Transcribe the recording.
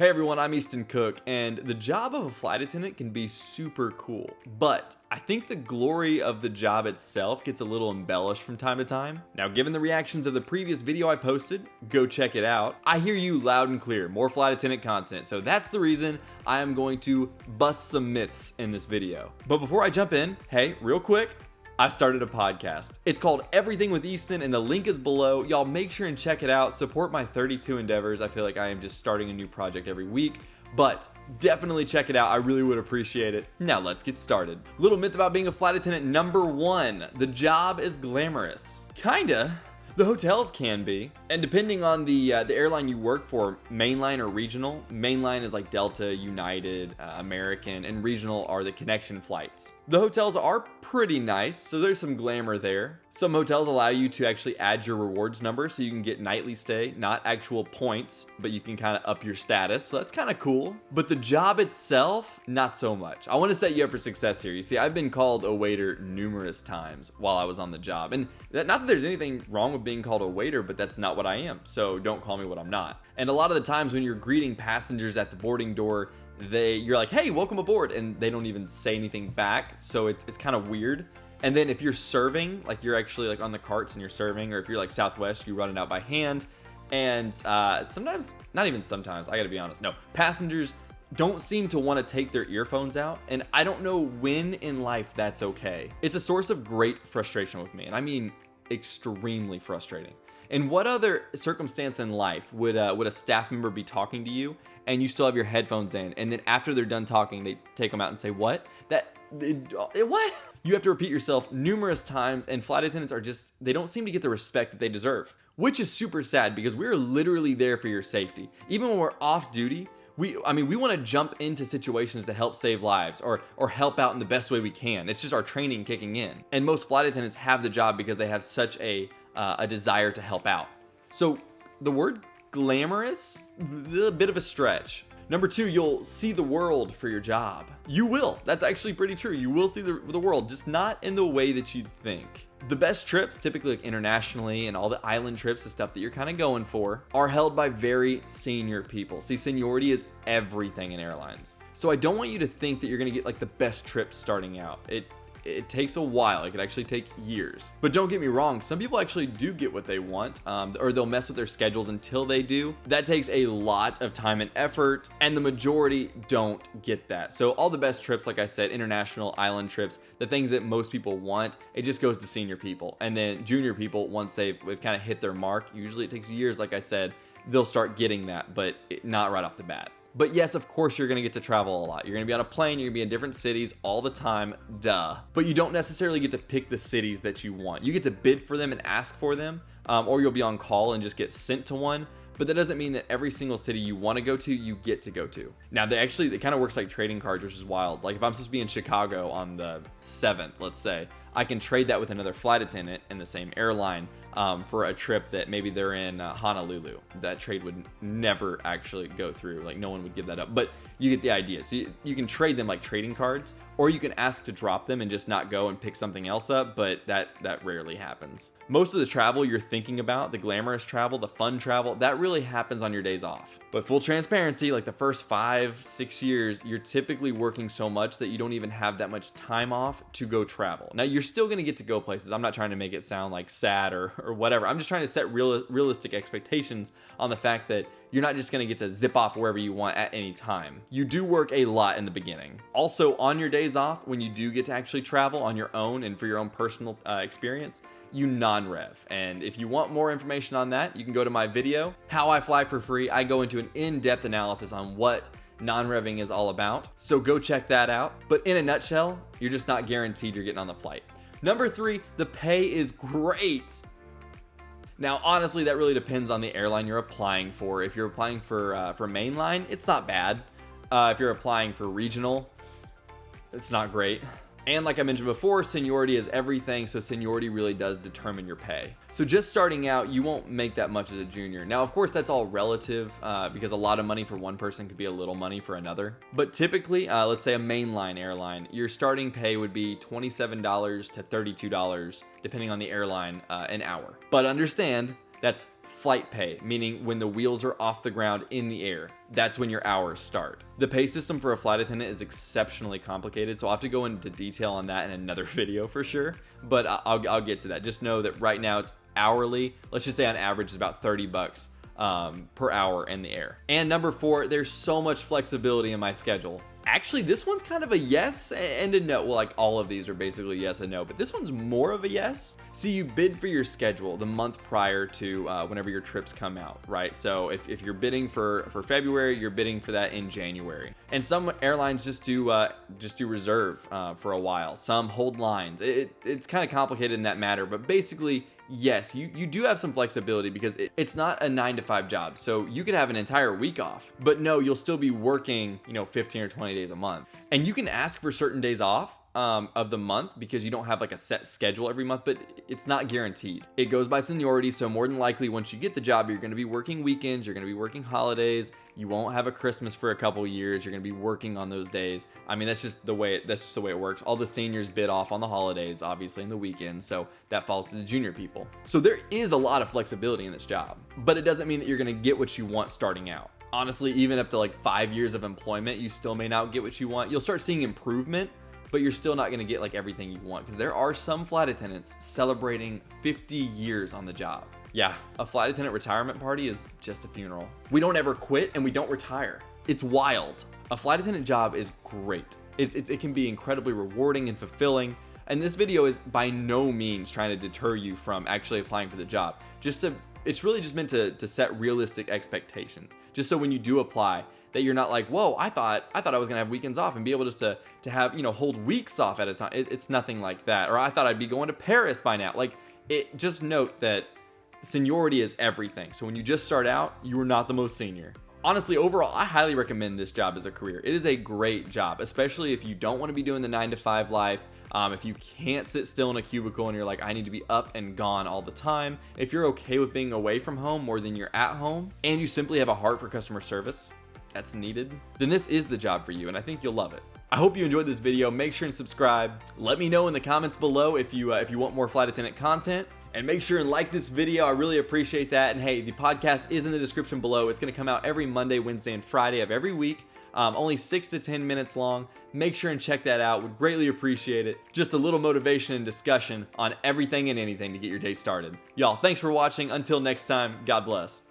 Hey everyone, I'm Easton Cook, and the job of a flight attendant can be super cool, but I think the glory of the job itself gets a little embellished from time to time. Now, given the reactions of the previous video I posted, go check it out. I hear you loud and clear, more flight attendant content, so that's the reason I am going to bust some myths in this video. But before I jump in, hey, real quick, I started a podcast. It's called Everything with Easton, and the link is below. Y'all make sure and check it out. Support my 32 endeavors. I feel like I am just starting a new project every week, but definitely check it out. I really would appreciate it. Now let's get started. Little myth about being a flight attendant number 1. The job is glamorous. Kinda. The hotels can be, and depending on the airline you work for, mainline or regional. Mainline is like Delta, United, American, and regional are the connection flights. The hotels are pretty nice, so there's some glamour there. Some hotels allow you to actually add your rewards number so you can get nightly stay, not actual points, but you can kind of up your status, so that's kind of cool. But the job itself, not so much. I want to set you up for success here. You see, I've been called a waiter numerous times while I was on the job, and not that there's anything wrong with being called a waiter, but that's not what I am, so don't call me what I'm not. And a lot of the times when you're greeting passengers at the boarding door, you're like, hey, welcome aboard, and they don't even say anything back, so it's kind of weird. And then if you're serving, like you're actually like on the carts and you're serving, or if you're like Southwest, you run it out by hand. And sometimes, not even sometimes, I gotta be honest, no, passengers don't seem to want to take their earphones out, and I don't know when in life that's okay. It's a source of great frustration with me, and I mean extremely frustrating. In what other circumstance in life would a staff member be talking to you and you still have your headphones in, and then after they're done talking, they take them out and say, what? What? You have to repeat yourself numerous times, and flight attendants are just, they don't seem to get the respect that they deserve, which is super sad because we're literally there for your safety. Even when we're off duty, we want to jump into situations to help save lives or help out in the best way we can. It's just our training kicking in. And most flight attendants have the job because they have such a desire to help out. So the word glamorous, a bit of a stretch. Number 2, you'll see the world for your job. You will. That's actually pretty true. You will see the world, just not in the way that you'd think. The best trips, typically like internationally and all the island trips, the stuff that you're kind of going for, are held by very senior people. See, seniority is everything in airlines. So I don't want you to think that you're going to get like the best trips starting out. It takes a while. It could actually take years. But don't get me wrong, some people actually do get what they want, or they'll mess with their schedules until they do. That takes a lot of time and effort, and the majority don't get that. So all the best trips, like I said, international island trips, the things that most people want, it just goes to senior people. And then junior people, once they've kind of hit their mark, usually it takes years, like I said, they'll start getting that, but not right off the bat. But yes, of course, you're gonna get to travel a lot. You're gonna be on a plane, you're gonna be in different cities all the time, duh. But you don't necessarily get to pick the cities that you want. You get to bid for them and ask for them, or you'll be on call and just get sent to one. But that doesn't mean that every single city you want to go to, you get to go to. Now, it kind of works like trading cards, which is wild. Like if I'm supposed to be in Chicago on the 7th, let's say, I can trade that with another flight attendant in the same airline for a trip that maybe they're in Honolulu. That trade would never actually go through. Like no one would give that up, but you get the idea. So you can trade them like trading cards, or you can ask to drop them and just not go and pick something else up, but that rarely happens. Most of the travel you're thinking about, the glamorous travel, the fun travel, that really happens on your days off. But full transparency, like the first 5-6 years, you're typically working so much that you don't even have that much time off to go travel. Now, you're still gonna get to go places. I'm not trying to make it sound like sad or whatever. I'm just trying to set realistic expectations on the fact that you're not just gonna get to zip off wherever you want at any time. You do work a lot in the beginning. Also, on your days off, when you do get to actually travel on your own and for your own personal experience, you non-rev. And if you want more information on that, you can go to my video, How I Fly for Free. I go into an in-depth analysis on what non-revving is all about. So go check that out. But in a nutshell, you're just not guaranteed you're getting on the flight. Number 3, the pay is great. Now, honestly, that really depends on the airline you're applying for. If you're applying for mainline, it's not bad. If you're applying for regional, it's not great. And like I mentioned before, seniority is everything, so seniority really does determine your pay. So just starting out, you won't make that much as a junior. Now, of course, that's all relative because a lot of money for one person could be a little money for another. But typically, let's say a mainline airline, your starting pay would be $27 to $32, depending on the airline, an hour. But understand, that's flight pay, meaning when the wheels are off the ground in the air. That's when your hours start. The pay system for a flight attendant is exceptionally complicated, so I'll have to go into detail on that in another video for sure, but I'll get to that. Just know that right now it's hourly. Let's just say on average it's about $30 per hour in the air. And number 4, there's so much flexibility in my schedule. Actually, this one's kind of a yes and a no. Well, like all of these are basically yes and no, but this one's more of a yes. See, you bid for your schedule the month prior to whenever your trips come out, right? So if you're bidding for February, you're bidding for that in January. And some airlines just do reserve for a while. Some hold lines. It's kind of complicated in that matter, but basically, yes, you do have some flexibility because it's not a 9-to-5 job. So you could have an entire week off, but no, you'll still be working, 15 or 20 days a month. And you can ask for certain days off of the month because you don't have like a set schedule every month, but it's not guaranteed. It goes by seniority. So more than likely, once you get the job, you're going to be working weekends, you're going to be working holidays. You won't have a Christmas for a couple years. You're going to be working on those days. I mean, that's just the way it works. All the seniors bid off on the holidays, obviously, in the weekends. So that falls to the junior people. So there is a lot of flexibility in this job, but it doesn't mean that you're going to get what you want starting out. Honestly, even up to like 5 years of employment, you still may not get what you want. You'll start seeing improvement, but you're still not going to get like everything you want because there are some flight attendants celebrating 50 years on the job. Yeah, a flight attendant retirement party is just a funeral. We don't ever quit and we don't retire. It's wild. A flight attendant job is great. It can be incredibly rewarding and fulfilling. And this video is by no means trying to deter you from actually applying for the job. It's really just meant to set realistic expectations. Just so when you do apply, that you're not like, whoa, I thought I was gonna have weekends off and be able just to have, hold weeks off at a time. It's nothing like that. Or I thought I'd be going to Paris by now. Just note that seniority is everything. So when you just start out, you are not the most senior. Honestly, overall, I highly recommend this job as a career. It is a great job, especially if you don't want to be doing the 9-to-5 life. If you can't sit still in a cubicle and you're like, I need to be up and gone all the time. If you're okay with being away from home more than you're at home, and you simply have a heart for customer service that's needed, then this is the job for you, and I think you'll love it. I hope you enjoyed this video. Make sure and subscribe. Let me know in the comments below if you want more flight attendant content. And make sure and like this video. I really appreciate that. And hey, the podcast is in the description below. It's going to come out every Monday, Wednesday, and Friday of every week. Only 6 to 10 minutes long. Make sure and check that out. Would greatly appreciate it. Just a little motivation and discussion on everything and anything to get your day started. Y'all, thanks for watching. Until next time, God bless.